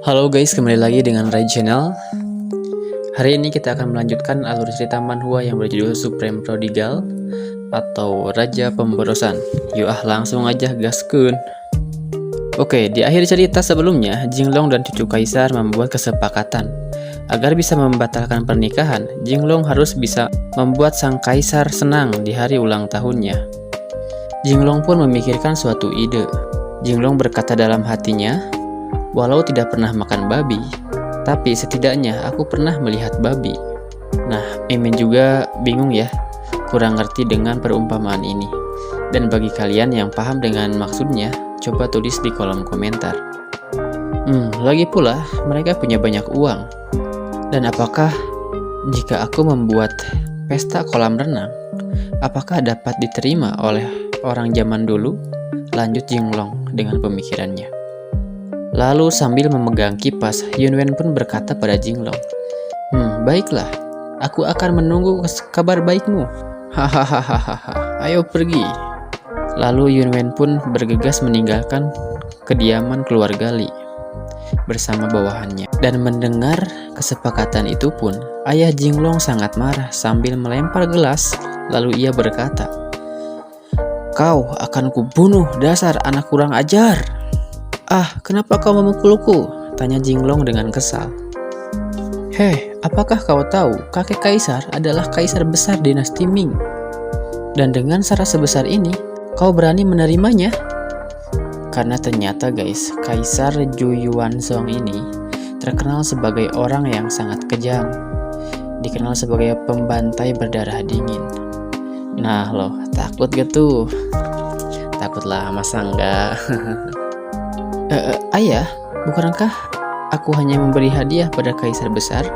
Halo guys, kembali lagi dengan Rai Channel. Hari ini kita akan melanjutkan alur cerita manhwa yang berjudul Supreme Prodigal atau Raja Pemborosan. Yuk langsung aja gaskun. Oke, di akhir cerita sebelumnya, Jinglong dan cucu kaisar membuat kesepakatan. Agar bisa membatalkan pernikahan, Jinglong harus bisa membuat sang kaisar senang di hari ulang tahunnya. Jinglong pun memikirkan suatu ide. Jinglong berkata dalam hatinya, walau tidak pernah makan babi, tapi setidaknya aku pernah melihat babi. Nah, Mimin juga bingung ya, kurang ngerti dengan perumpamaan ini. Dan bagi kalian yang paham dengan maksudnya, coba tulis di kolom komentar. Lagi pula, mereka punya banyak uang. Dan apakah jika aku membuat pesta kolam renang, apakah dapat diterima oleh orang zaman dulu? Lanjut Jinglong dengan pemikirannya. Lalu sambil memegang kipas, Yunwen pun berkata pada Jinglong, baiklah, aku akan menunggu kabar baikmu. Hahaha, ayo pergi. Lalu Yunwen pun bergegas meninggalkan kediaman keluarga Li bersama bawahannya. Dan mendengar kesepakatan itu pun, ayah Jinglong sangat marah sambil melempar gelas. Lalu ia berkata, "Kau akan kubunuh, dasar anak kurang ajar." "Ah, kenapa kau memukulku?" tanya Jinglong dengan kesal. "Hei, apakah kau tahu kakek kaisar adalah kaisar besar dinasti Ming? Dan dengan cara sebesar ini, kau berani menerimanya?" Karena ternyata guys, Kaisar Zhu Yuanzong ini terkenal sebagai orang yang sangat kejam. Dikenal sebagai pembantai berdarah dingin. Nah loh, takut gak tuh? Takutlah, masa enggak? Ayah, bukankah aku hanya memberi hadiah pada kaisar besar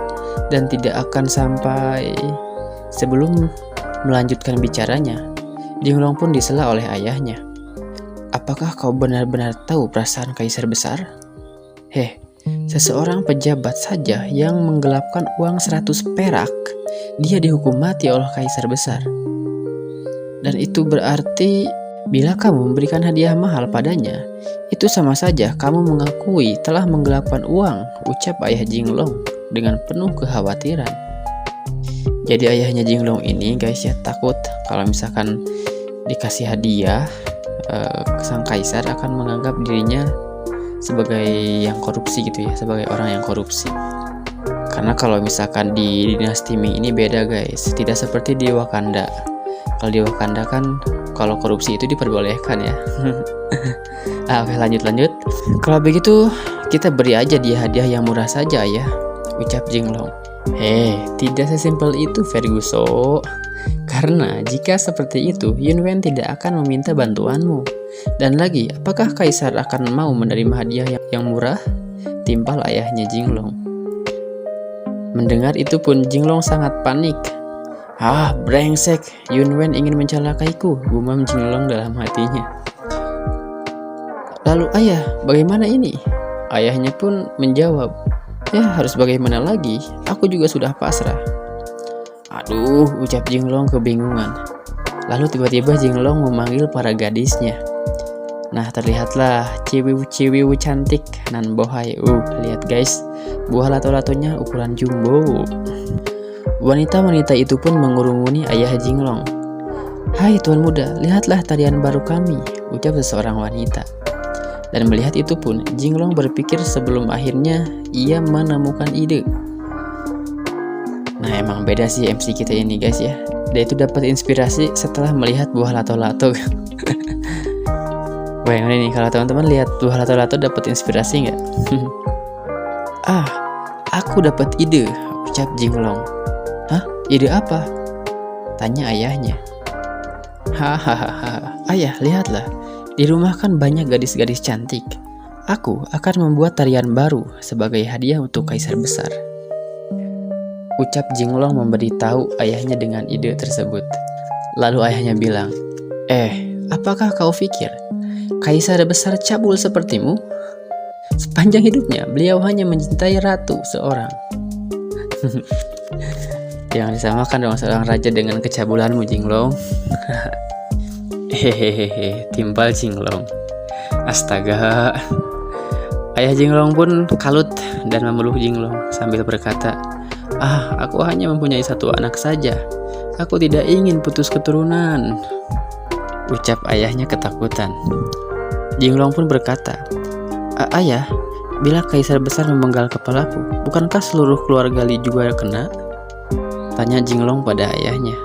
dan tidak akan sampai... Sebelum melanjutkan bicaranya, Jinglong pun disela oleh ayahnya. "Apakah kau benar-benar tahu perasaan kaisar besar? Seseorang pejabat saja yang menggelapkan uang 100 perak, dia dihukum mati oleh kaisar besar. Dan itu berarti bila kamu memberikan hadiah mahal padanya, itu sama saja kamu mengakui telah menggelapkan uang," ucap ayah Jinglong dengan penuh kekhawatiran. Jadi ayahnya Jinglong ini guys ya takut kalau misalkan dikasih hadiah, sang kaisar akan menganggap dirinya sebagai yang korupsi gitu ya, sebagai orang yang korupsi. Karena kalau misalkan di dinasti Ming ini beda guys, tidak seperti di Wakanda. Kalau di Wakanda kan kalau korupsi itu diperbolehkan ya. Oke, lanjut. Kalau begitu kita beri aja dia hadiah yang murah saja ya, ucap Jinglong. Tidak sesimpel itu Ferguson. Karena jika seperti itu, Yunwen tidak akan meminta bantuanmu. Dan lagi, apakah kaisar akan mau menerima hadiah yang murah? Timpal ayahnya Jinglong. Mendengar itu pun Jinglong sangat panik. Brengsek, Yunwen ingin mencelakaiku, gumam Jinglong dalam hatinya. Lalu ayah, bagaimana ini? Ayahnya pun menjawab, "Ya harus bagaimana lagi, aku juga sudah pasrah." "Aduh," ucap Jinglong kebingungan. Lalu tiba-tiba Jinglong memanggil para gadisnya. Nah, terlihatlah ciwiw-ciwiw cantik nan bohai. Lihat guys, buah lato-latonya ukuran jumbo. Wanita-wanita itu pun mengurumuni ayah Jinglong. "Hai tuan muda, lihatlah tarian baru kami," ucap seseorang wanita. Dan melihat itu pun Jinglong berpikir sebelum akhirnya ia menemukan ide. Nah, emang beda sih MC kita ini guys ya. Dia itu dapat inspirasi setelah melihat buah lato-lato. Bayangin nih kalau teman-teman lihat buah lato-lato dapat inspirasi nggak? Aku dapat ide, ucap Jinglong. "Hah? Ide apa?" tanya ayahnya. "Ayah, lihatlah. Di rumah kan banyak gadis-gadis cantik. Aku akan membuat tarian baru sebagai hadiah untuk kaisar besar," ucap Jinglong memberitahu ayahnya dengan ide tersebut. Lalu ayahnya bilang, "Apakah kau pikir kaisar besar cabul sepertimu? Sepanjang hidupnya beliau hanya mencintai ratu seorang." Jangan disamakan dong seorang raja dengan kecabulanmu, Jinglong. Timpal Jinglong. Astaga. Ayah Jinglong pun kalut dan memeluk Jinglong sambil berkata, aku hanya mempunyai satu anak saja. Aku tidak ingin putus keturunan, ucap ayahnya ketakutan. Jinglong pun berkata, ayah, bila kaisar besar memenggal kepalaku, bukankah seluruh keluarga Li juga kena? Tanya Jinglong pada ayahnya.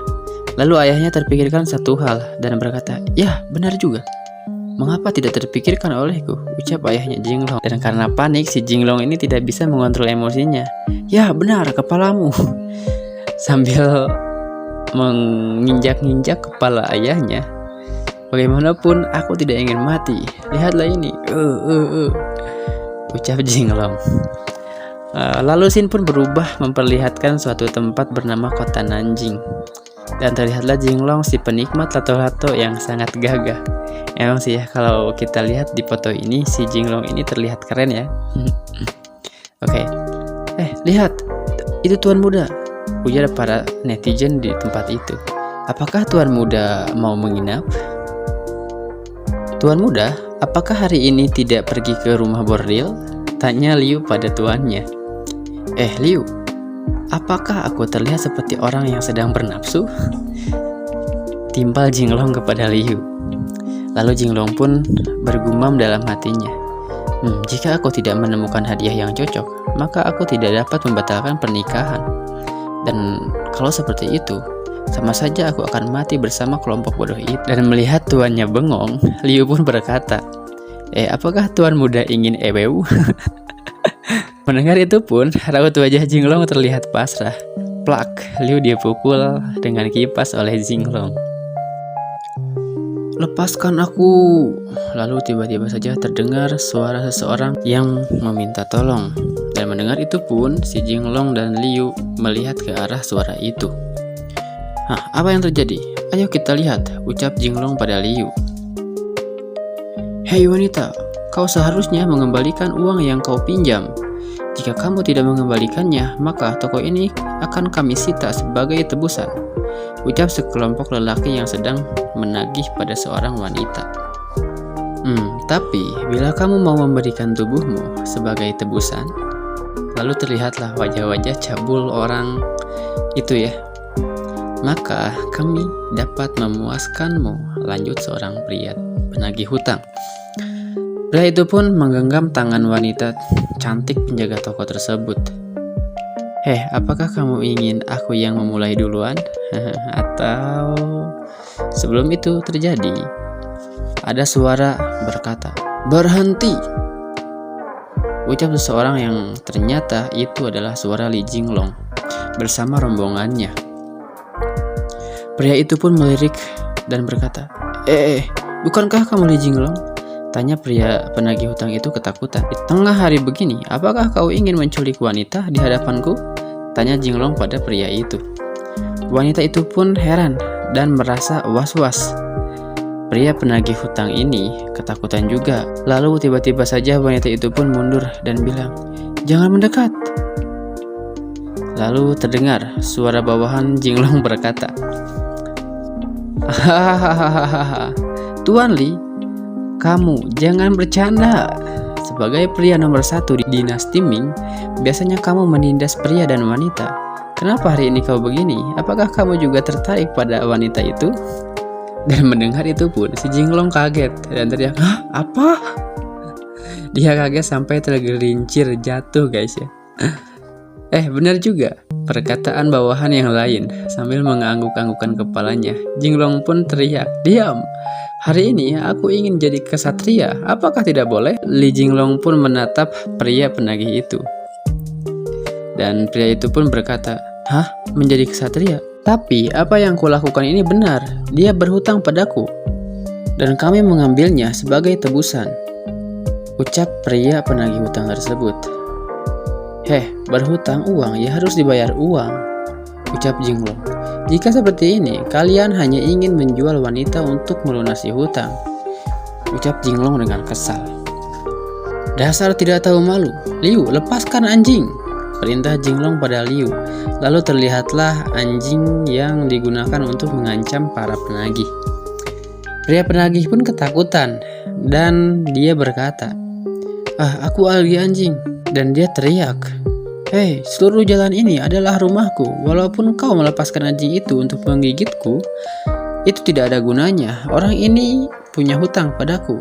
Lalu ayahnya terpikirkan satu hal dan berkata, ya benar juga. Mengapa tidak terpikirkan olehku? Ucap ayahnya Jinglong. Dan karena panik, si Jinglong ini tidak bisa mengontrol emosinya. Ya benar, kepalamu. Sambil menginjak-injak kepala ayahnya. Bagaimanapun aku tidak ingin mati. Lihatlah ini. Ucap Jinglong. Lalu scene pun berubah memperlihatkan suatu tempat bernama kota Nanjing. Dan terlihatlah Jinglong, si penikmat lato-lato yang sangat gagah. Emang sih ya, kalau kita lihat di foto ini, si Jinglong ini terlihat keren ya. Oke. Lihat, itu tuan muda, ujar para netizen di tempat itu. Apakah tuan muda mau menginap? Tuan muda, apakah hari ini tidak pergi ke rumah bordil? Tanya Liu pada tuannya. Liu, apakah aku terlihat seperti orang yang sedang bernafsu? Timpal Jinglong kepada Liu. Lalu Jinglong pun bergumam dalam hatinya, jika aku tidak menemukan hadiah yang cocok, maka aku tidak dapat membatalkan pernikahan. Dan kalau seperti itu, sama saja aku akan mati bersama kelompok bodoh itu. Dan melihat tuannya bengong, Liu pun berkata, apakah tuan muda ingin EWU? Mendengar itu pun, raut wajah Jinglong terlihat pasrah. Plak, Liu dipukul dengan kipas oleh Jinglong. Lepaskan aku. Lalu tiba-tiba saja terdengar suara seseorang yang meminta tolong. Dan mendengar itu pun, si Jinglong dan Liu melihat ke arah suara itu. Apa yang terjadi? Ayo kita lihat, ucap Jinglong pada Liu. Hei wanita, kau seharusnya mengembalikan uang yang kau pinjam. Jika kamu tidak mengembalikannya, maka toko ini akan kami sita sebagai tebusan, ucap sekelompok lelaki yang sedang menagih pada seorang wanita. Tapi bila kamu mau memberikan tubuhmu sebagai tebusan, lalu terlihatlah wajah-wajah cabul orang itu ya, maka kami dapat memuaskanmu, lanjut seorang pria penagih hutang. Pria itu pun menggenggam tangan wanita cantik penjaga toko tersebut. Apakah kamu ingin aku yang memulai duluan? Atau sebelum itu terjadi, ada suara berkata, berhenti! Ucap seseorang yang ternyata itu adalah suara Li Jinglong bersama rombongannya. Pria itu pun melirik dan berkata, bukankah kamu Li Jinglong? Tanya pria penagih hutang itu ketakutan. Di tengah hari begini, apakah kau ingin menculik wanita di hadapanku? Tanya Jinglong pada pria itu. Wanita itu pun heran dan merasa was-was. Pria penagih hutang ini ketakutan juga. Lalu tiba-tiba saja wanita itu pun mundur dan bilang, jangan mendekat. Lalu terdengar suara bawahan Jinglong berkata, hahaha, Tuan Li, kamu jangan bercanda. Sebagai pria nomor 1 di dinasti Ming, biasanya kamu menindas pria dan wanita. Kenapa hari ini kau begini? Apakah kamu juga tertarik pada wanita itu? Dan mendengar itu pun, si Jinglong kaget dan teriak, apa? Dia kaget sampai tergelincir jatuh guys ya. Benar juga perkataan bawahan yang lain. Sambil mengangguk-anggukkan kepalanya, Jinglong pun teriak, diam! Hari ini aku ingin jadi kesatria, apakah tidak boleh? Li Jinglong pun menatap pria penagih itu. Dan pria itu pun berkata, menjadi kesatria? Tapi apa yang kulakukan ini benar, dia berhutang padaku, dan kami mengambilnya sebagai tebusan, ucap pria penagih hutang tersebut. Berhutang uang ya harus dibayar uang, ucap Jinglong. Jika seperti ini, kalian hanya ingin menjual wanita untuk melunasi hutang, ucap Jinglong dengan kesal. Dasar tidak tahu malu. Liu, lepaskan anjing, perintah Jinglong pada Liu. Lalu terlihatlah anjing yang digunakan untuk mengancam para penagih. Pria penagih pun ketakutan dan dia berkata, Aku lagi anjing." Dan dia teriak, "Hei, seluruh jalan ini adalah rumahku. Walaupun kau melepaskan anjing itu untuk menggigitku, itu tidak ada gunanya. Orang ini punya hutang padaku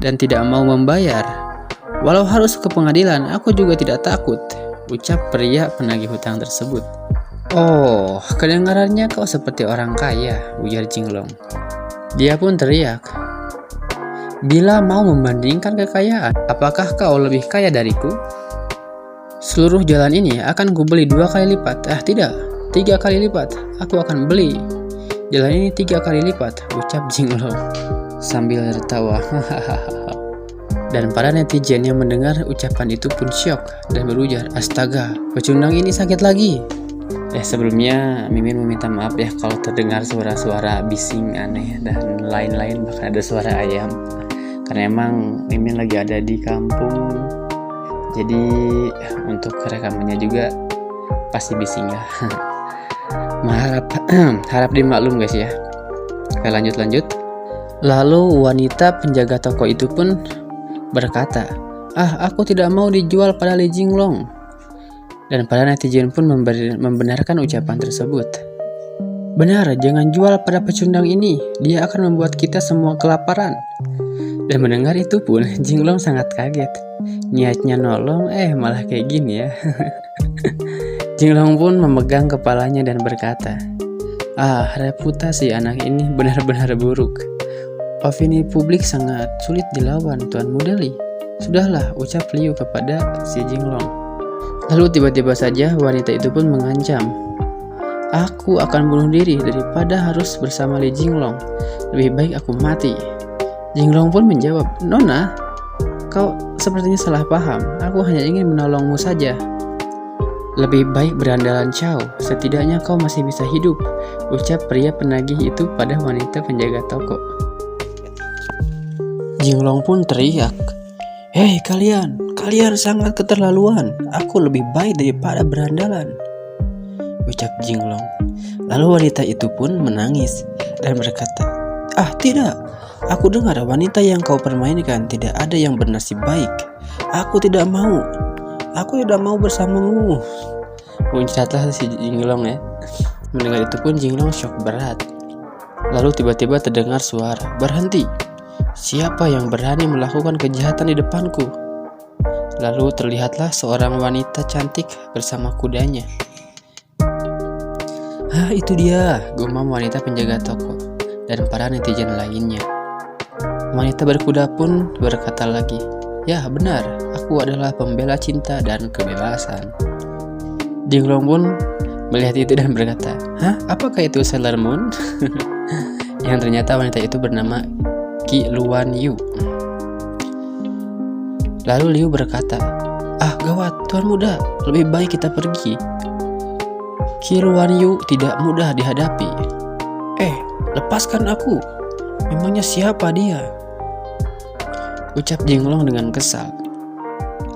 dan tidak mau membayar. Walau harus ke pengadilan, aku juga tidak takut," ucap pria penagih hutang tersebut. "Oh, kedengarannya kau seperti orang kaya," ujar Jinglong. Dia pun teriak, "Bila mau membandingkan kekayaan, apakah kau lebih kaya dariku? Seluruh jalan ini akan kubeli 2 kali lipat. Tidak, 3 kali lipat. Aku akan beli jalan ini 3 kali lipat," ucap Jinglong sambil tertawa. Dan para netizen yang mendengar ucapan itu pun syok dan berujar, "Astaga, pecundang ini sakit lagi." Sebelumnya Mimin meminta maaf ya kalau terdengar suara-suara bising aneh dan lain-lain, bahkan ada suara ayam. Karena emang Mimin lagi ada di kampung, jadi untuk rekamannya juga pasti bising ya. Harap dimaklum guys ya. Oke, lanjut. Lalu wanita penjaga toko itu pun berkata, "Aku tidak mau dijual pada Li Jinglong." Dan para netizen pun membenarkan ucapan tersebut. "Benar, jangan jual pada pecundang ini. Dia akan membuat kita semua kelaparan." Dan mendengar itu pun Jinglong sangat kaget. Niatnya nolong, malah kayak gini ya. Jinglong pun memegang kepalanya dan berkata, reputasi anak ini benar-benar buruk. Opini publik sangat sulit dilawan, Tuan Muda Li. Sudahlah, ucap Liu kepada si Jinglong. Lalu tiba-tiba saja wanita itu pun mengancam, "Aku akan bunuh diri daripada harus bersama Li Jinglong. Lebih baik aku mati." Jinglong pun menjawab, "Nona, kau sepertinya salah paham. Aku hanya ingin menolongmu saja." "Lebih baik berandalan Chow, setidaknya kau masih bisa hidup," ucap pria penagih itu pada wanita penjaga toko. Jinglong pun teriak, "Hei kalian sangat keterlaluan. Aku lebih baik daripada berandalan," ucap Jinglong. Lalu wanita itu pun menangis dan berkata, "Tidak, aku dengar wanita yang kau permainkan tidak ada yang bernasib baik. Aku tidak mau bersamamu," muncratlah si Jinglong ya. Mendengar itu pun Jinglong syok berat. Lalu tiba-tiba terdengar suara, "Berhenti! Siapa yang berani melakukan kejahatan di depanku?" Lalu terlihatlah seorang wanita cantik bersama kudanya. Itu dia," gumam wanita penjaga toko dan para netizen lainnya. Wanita berkuda pun berkata lagi, "Ya benar, aku adalah pembela cinta dan kebebasan." Jinglong pun melihat itu dan berkata, "Apakah itu Sailor Moon?" Yang ternyata wanita itu bernama Qi Luan Yu. Lalu Liu berkata, "Gawat, Tuan Muda, lebih baik kita pergi. Qi Luan Yu tidak mudah dihadapi." "Lepaskan aku. Memangnya siapa dia?" ucap Jinglong dengan kesal.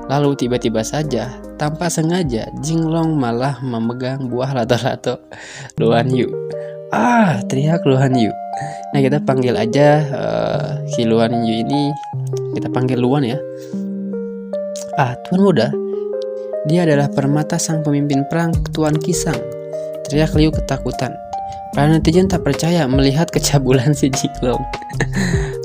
Lalu tiba-tiba saja, tanpa sengaja, Jinglong malah memegang buah lato-lato Luan Yu. Teriak Luan Yu. Nah, kita panggil aja si Luan Yu ini, kita panggil Luan ya. "Tuan Muda, dia adalah permata sang pemimpin perang Tuan Kisang," teriak Liu ketakutan. Para netizen tak percaya melihat kecabulan si Jinglong.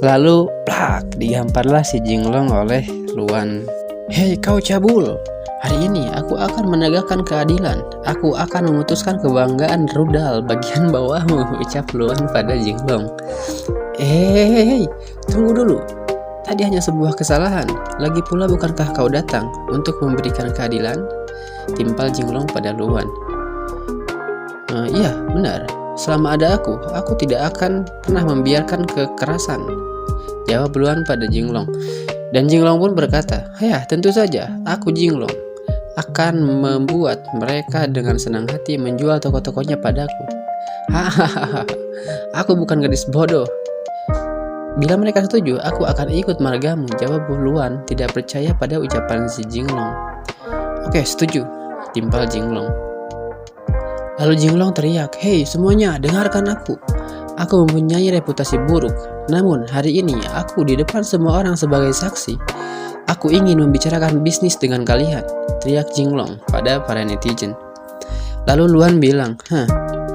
Lalu plak, digamparlah si Jinglong oleh Luan. "Hei kau cabul, hari ini aku akan menegakkan keadilan. Aku akan memutuskan kebanggaan rudal bagian bawahmu," ucap Luan pada Jinglong. Hei, tunggu dulu. Tadi hanya sebuah kesalahan. Lagi pula bukankah kau datang untuk memberikan keadilan? Timpal Jinglong pada Luan. Iya, benar. Selama ada aku tidak akan pernah membiarkan kekerasan, jawab Luan pada Jinglong. Dan Jinglong pun berkata, "Ya, tentu saja, aku Jinglong akan membuat mereka dengan senang hati menjual toko-tokonya padaku. Hahaha, aku bukan gadis bodoh. Bila mereka setuju, aku akan ikut margamu," jawab Luan tidak percaya pada ucapan si Jinglong. "Oke, setuju," timpal Jinglong. Lalu Jinglong teriak, "Hei semuanya, dengarkan aku. Aku mempunyai reputasi buruk. Namun hari ini aku di depan semua orang sebagai saksi Aku ingin membicarakan bisnis dengan kalian, teriak Jinglong pada para netizen. Lalu Luan bilang,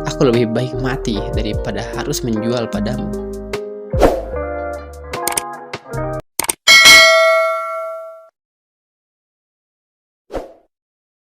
aku lebih baik mati daripada harus menjual padamu.